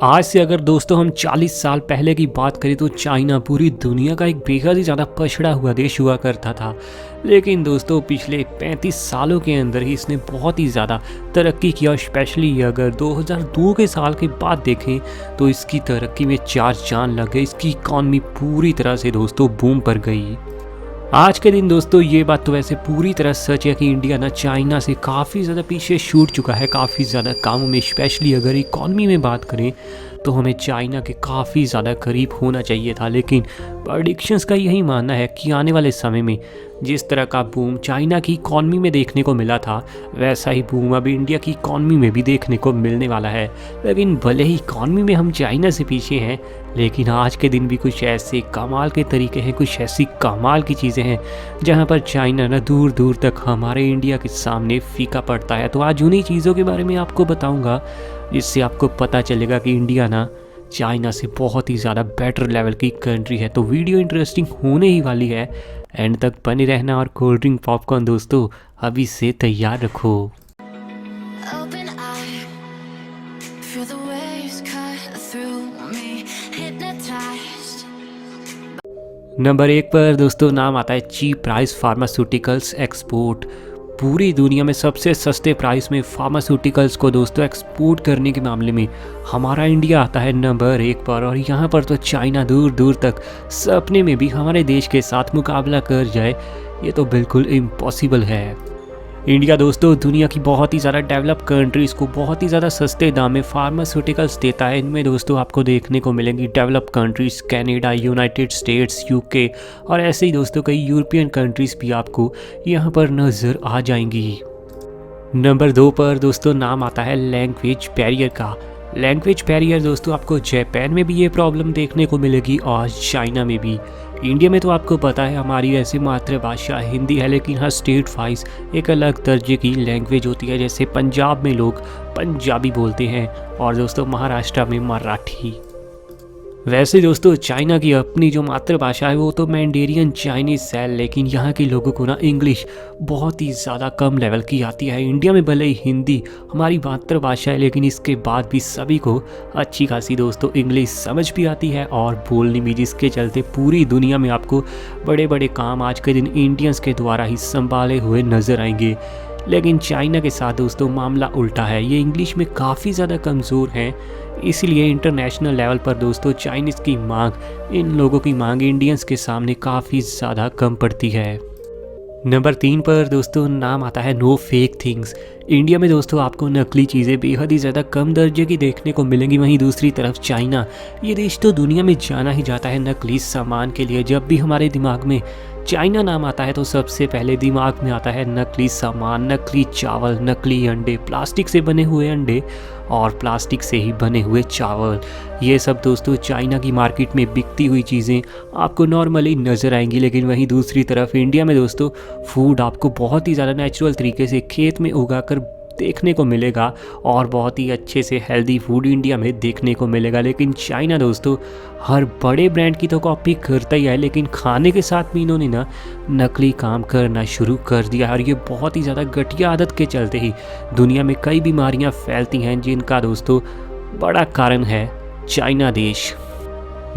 आज से अगर दोस्तों हम 40 साल पहले की बात करें तो चाइना पूरी दुनिया का एक बेहद ही ज़्यादा पछड़ा हुआ देश हुआ करता था। लेकिन दोस्तों पिछले 35 सालों के अंदर ही इसने बहुत ही ज़्यादा तरक्की किया। स्पेशली अगर 2002 के साल के बाद देखें तो इसकी तरक्की में चार चांद लग गए। इसकी इकॉनमी पूरी तरह से दोस्तों बूम पर गई। आज के दिन दोस्तों ये बात तो वैसे पूरी तरह सच है कि इंडिया ना चाइना से काफ़ी ज़्यादा पीछे छूट चुका है काफ़ी ज़्यादा कामों में। स्पेशली अगर इकॉनमी में बात करें तो हमें चाइना के काफ़ी ज़्यादा करीब होना चाहिए था। लेकिन प्रेडिक्शंस का यही मानना है कि आने वाले समय में जिस तरह का बूम चाइना की इकॉनमी में देखने को मिला था वैसा ही बूम अब इंडिया की इकॉनमी में भी देखने को मिलने वाला है। लेकिन भले ही इकॉनमी में हम चाइना से पीछे हैं लेकिन आज के दिन भी कुछ ऐसे कमाल के तरीके हैं, कुछ ऐसी कमाल की चीज़ें हैं जहां पर चाइना ना दूर दूर तक हमारे इंडिया के सामने फीका पड़ता है। तो आज उन्हीं चीज़ों के बारे में आपको बताऊंगा जिससे आपको पता चलेगा कि इंडिया ना चाइना से बहुत ही ज़्यादा बेटर लेवल की कंट्री है। तो वीडियो इंटरेस्टिंग होने ही वाली है, एंड तक बने रहना। और कोल्ड ड्रिंक पॉपकॉर्न दोस्तों अभी से तैयार रखो। Open eye, feel the waves cut through me, hypnotized. Number 1 पर दोस्तों नाम आता है चीप प्राइस फार्मास्यूटिकल्स एक्सपोर्ट। पूरी दुनिया में सबसे सस्ते प्राइस में फार्मास्यूटिकल्स को दोस्तों एक्सपोर्ट करने के मामले में हमारा इंडिया आता है नंबर 1 पर। और यहाँ पर तो चाइना दूर दूर तक सपने में भी हमारे देश के साथ मुकाबला कर जाए ये तो बिल्कुल इम्पॉसिबल है। इंडिया दोस्तों दुनिया की बहुत ही ज़्यादा डेवलप कंट्रीज़ को बहुत ही ज़्यादा सस्ते दाम में फार्मास्यूटिकल्स देता है। इनमें दोस्तों आपको देखने को मिलेंगी develop countries Canada, United states, UK और ऐसे ही दोस्तों कई यूरोपियन कंट्रीज़ भी आपको यहाँ पर नज़र आ जाएंगी। नंबर 2 पर दोस्तों नाम आता है लैंग्वेज बैरियर का। लैंग्वेज बैरियर दोस्तों आपको जापान में भी ये प्रॉब्लम देखने को मिलेगी और चाइना में भी। इंडिया में तो आपको पता है हमारी वैसे मातृभाषा हिंदी है, लेकिन हर स्टेट वाइज एक अलग दर्जे की लैंग्वेज होती है। जैसे पंजाब में लोग पंजाबी बोलते हैं और दोस्तों महाराष्ट्र में मराठी। वैसे दोस्तों चाइना की अपनी जो मातृभाषा है वो तो मैंडेरियन चाइनीज़ है, लेकिन यहाँ के लोगों को ना इंग्लिश बहुत ही ज़्यादा कम लेवल की आती है। इंडिया में भले ही हिंदी हमारी मातृभाषा है लेकिन इसके बाद भी सभी को अच्छी खासी दोस्तों इंग्लिश समझ भी आती है और बोलनी भी, जिसके चलते पूरी दुनिया में आपको बड़े बड़े काम आज के दिन इंडियंस के द्वारा ही संभाले हुए नज़र आएंगे। लेकिन चाइना के साथ दोस्तों मामला उल्टा है, ये इंग्लिश में काफ़ी ज़्यादा कमज़ोर हैं। इसलिए इंटरनेशनल लेवल पर दोस्तों चाइनीज़ की मांग, इन लोगों की मांग इंडियंस के सामने काफ़ी ज़्यादा कम पड़ती है। नंबर 3 पर दोस्तों नाम आता है नो फेक थिंग्स। इंडिया में दोस्तों आपको नकली चीज़ें बेहद ही ज़्यादा कम दर्जे की देखने को मिलेंगी। वहीं दूसरी तरफ चाइना, ये देश तो दुनिया में जाना ही जाता है नकली सामान के लिए। जब भी हमारे दिमाग में चाइना नाम आता है तो सबसे पहले दिमाग में आता है नकली सामान, नकली चावल, नकली अंडे, प्लास्टिक से बने हुए अंडे और प्लास्टिक से ही बने हुए चावल। ये सब दोस्तों चाइना की मार्केट में बिकती हुई चीज़ें आपको नॉर्मली नज़र आएंगी। लेकिन वहीं दूसरी तरफ इंडिया में दोस्तों फूड आपको बहुत ही ज़्यादा नेचुरल तरीके से खेत में उगाकर देखने को मिलेगा और बहुत ही अच्छे से हेल्दी फूड इंडिया में देखने को मिलेगा। लेकिन चाइना दोस्तों हर बड़े ब्रांड की तो कॉपी करता ही है, लेकिन खाने के साथ भी इन्होंने ना नकली काम करना शुरू कर दिया है। और ये बहुत ही ज़्यादा घटिया आदत के चलते ही दुनिया में कई बीमारियां फैलती हैं, जिनका दोस्तों बड़ा कारण है चाइना देश।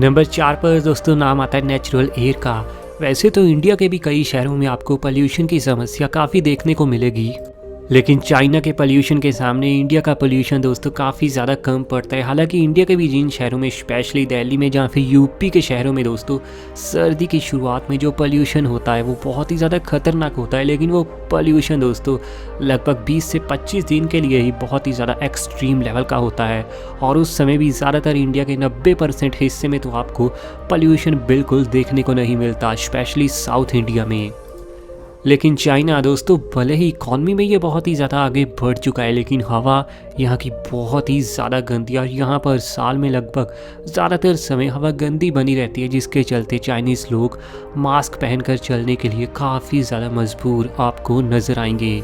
नंबर 4 पर दोस्तों नाम आता है नेचुरल एयर का। वैसे तो इंडिया के भी कई शहरों में आपको पोल्यूशन की समस्या काफ़ी देखने को मिलेगी, लेकिन चाइना के पोल्यूशन के सामने इंडिया का पोल्यूशन दोस्तों काफ़ी ज़्यादा कम पड़ता है। हालांकि इंडिया के भी जिन शहरों में स्पेशली दिल्ली में या फिर यूपी के शहरों में दोस्तों सर्दी की शुरुआत में जो पोल्यूशन होता है वो बहुत ही ज़्यादा खतरनाक होता है, लेकिन वो पोल्यूशन दोस्तों लगभग 20 से 25 दिन के लिए ही बहुत ही ज़्यादा एक्सट्रीम लेवल का होता है। और उस समय भी ज़्यादातर इंडिया के 90% हिस्से में तो आपको पोल्यूशन बिल्कुल देखने को नहीं मिलता, स्पेशली साउथ इंडिया में। लेकिन चाइना दोस्तों भले ही इकॉनमी में ये बहुत ही ज़्यादा आगे बढ़ चुका है, लेकिन हवा यहाँ की बहुत ही ज़्यादा गंदी और यहाँ पर साल में लगभग ज़्यादातर समय हवा गंदी बनी रहती है, जिसके चलते चाइनीज़ लोग मास्क पहनकर चलने के लिए काफ़ी ज़्यादा मजबूर आपको नज़र आएंगे।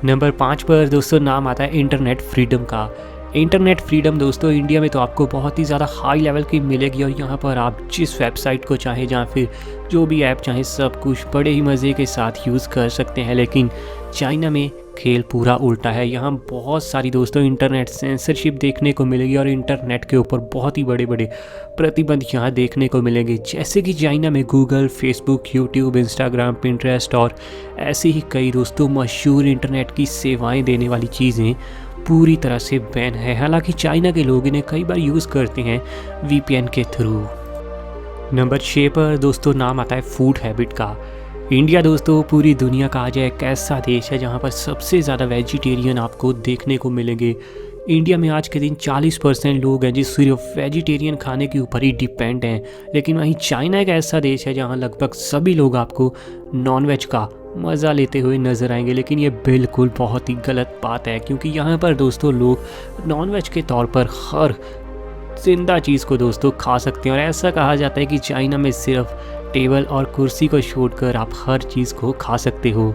नंबर 5 पर दोस्तों नाम आता है इंटरनेट फ्रीडम का। इंटरनेट फ्रीडम दोस्तों इंडिया में तो आपको बहुत ही ज़्यादा हाई लेवल की मिलेगी और यहाँ पर आप जिस वेबसाइट को चाहें या फिर जो भी ऐप चाहें सब कुछ बड़े ही मज़े के साथ यूज़ कर सकते हैं। लेकिन चाइना में खेल पूरा उल्टा है। यहाँ बहुत सारी दोस्तों इंटरनेट सेंसरशिप देखने को मिलेगी और इंटरनेट के ऊपर बहुत ही बड़े बड़े प्रतिबंध यहाँ देखने को मिलेंगे। जैसे कि चाइना में Google, Facebook, YouTube, Instagram, Pinterest और ऐसी ही कई दोस्तों मशहूर इंटरनेट की सेवाएं देने वाली चीज़ें पूरी तरह से बैन है। हालांकि चाइना के लोग इन्हें कई बार यूज़ करते हैं वीपीएन के थ्रू। नंबर 6 पर दोस्तों नाम आता है फूड हैबिट का। इंडिया दोस्तों पूरी दुनिया का आज एक ऐसा देश है जहाँ पर सबसे ज़्यादा वेजिटेरियन आपको देखने को मिलेंगे। इंडिया में आज के दिन 40% लोग हैं जो सिर्फ वेजिटेरियन खाने के ऊपर ही डिपेंड हैं। लेकिन वहीं चाइना एक ऐसा देश है जहाँ लगभग सभी लोग आपको नॉनवेज का मज़ा लेते हुए नज़र आएंगे। लेकिन ये बिल्कुल बहुत ही गलत बात है, क्योंकि यहाँ पर दोस्तों लोग नॉनवेज के तौर पर हर जिंदा चीज़ को दोस्तों खा सकते हैं। और ऐसा कहा जाता है कि चाइना में सिर्फ टेबल और कुर्सी को छोड़कर आप हर चीज़ को खा सकते हो।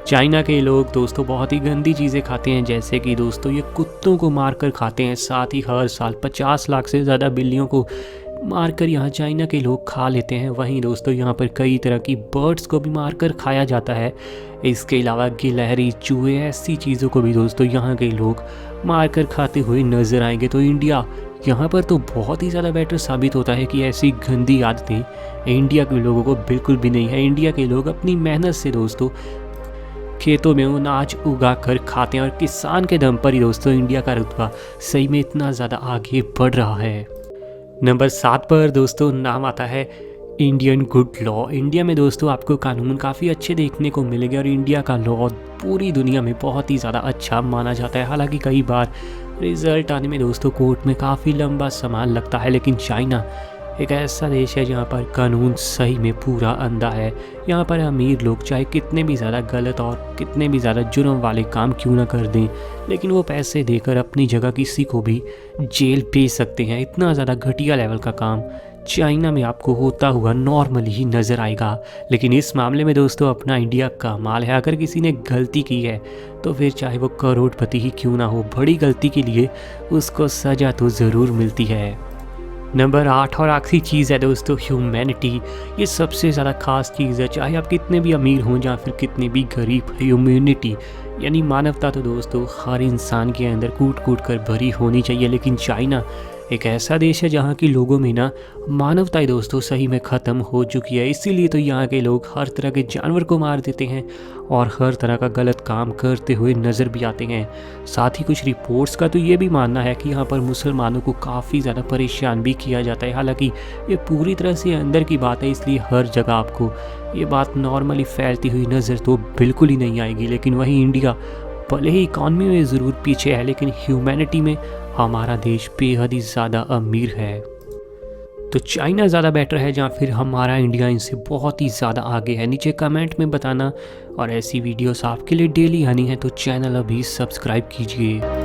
चाइना के लोग दोस्तों बहुत ही गंदी चीज़ें खाते हैं, जैसे कि दोस्तों ये कुत्तों को मारकर खाते हैं। साथ ही हर साल 50 लाख से ज़्यादा बिल्लियों को मारकर यहाँ चाइना के लोग खा लेते हैं। वहीं दोस्तों यहाँ पर कई तरह की बर्ड्स को भी मारकर खाया जाता है। इसके अलावा गिलहरी, चूहे, ऐसी चीज़ों को भी दोस्तों यहाँ के लोग मारकर खाते हुए नज़र आएंगे। तो इंडिया यहाँ पर तो बहुत ही ज़्यादा बेटर साबित होता है कि ऐसी गंदी आदतें इंडिया के लोगों को बिल्कुल भी नहीं है। इंडिया के लोग अपनी मेहनत से दोस्तों खेतों में अनाज उगा कर खाते हैं और किसान के दम पर ही दोस्तों इंडिया का रुतबा सही में इतना ज़्यादा आगे बढ़ रहा है। नंबर 7 पर दोस्तों नाम आता है इंडियन गुड लॉ। इंडिया में दोस्तों आपको कानून काफ़ी अच्छे देखने को मिलेंगे और इंडिया का लॉ पूरी दुनिया में बहुत ही ज़्यादा अच्छा माना जाता है। हालांकि कई बार रिज़ल्ट आने में दोस्तों कोर्ट में काफ़ी लंबा समय लगता है। लेकिन चाइना एक ऐसा देश है जहाँ पर कानून सही में पूरा अंधा है। यहाँ पर अमीर लोग चाहे कितने भी ज़्यादा गलत और कितने भी ज़्यादा जुर्म वाले काम क्यों ना कर दें, लेकिन वो पैसे देकर अपनी जगह किसी को भी जेल भेज सकते हैं। इतना ज़्यादा घटिया लेवल का काम चाइना में आपको होता हुआ नॉर्मली ही नज़र आएगा। लेकिन इस मामले में दोस्तों अपना इंडिया कमाल है। अगर किसी ने गलती की है तो फिर चाहे वो करोड़पति ही क्यों ना हो, बड़ी गलती के लिए उसको सज़ा तो ज़रूर मिलती है। नंबर 8 और आखिरी चीज़ है दोस्तों ह्यूमैनिटी। ये सबसे ज़्यादा ख़ास चीज़ है। चाहे आप कितने भी अमीर हों या फिर कितने भी गरीब, ह्यूमैनिटी यानी मानवता तो दोस्तों हर इंसान के अंदर कूट कूट कर भरी होनी चाहिए। लेकिन चाइना एक ऐसा देश है जहाँ के लोगों में ना मानवता ही दोस्तों सही में ख़त्म हो चुकी है। इसीलिए तो यहाँ के लोग हर तरह के जानवर को मार देते हैं और हर तरह का गलत काम करते हुए नज़र भी आते हैं। साथ ही कुछ रिपोर्ट्स का तो ये भी मानना है कि यहाँ पर मुसलमानों को काफ़ी ज़्यादा परेशान भी किया जाता है। हालांकि ये पूरी तरह से अंदर की बात है, इसलिए हर जगह आपको ये बात नॉर्मली फैलती हुई नज़र तो बिल्कुल ही नहीं आएगी। लेकिन वहीं इंडिया भले ही इकॉनमी में ज़रूर पीछे है, लेकिन ह्यूमैनिटी में हमारा देश बेहद ही ज़्यादा अमीर है। तो चाइना ज़्यादा बेटर है या फिर हमारा इंडिया इनसे बहुत ही ज़्यादा आगे है? नीचे कमेंट में बताना। और ऐसी वीडियोस आपके लिए डेली आनी है तो चैनल अभी सब्सक्राइब कीजिए।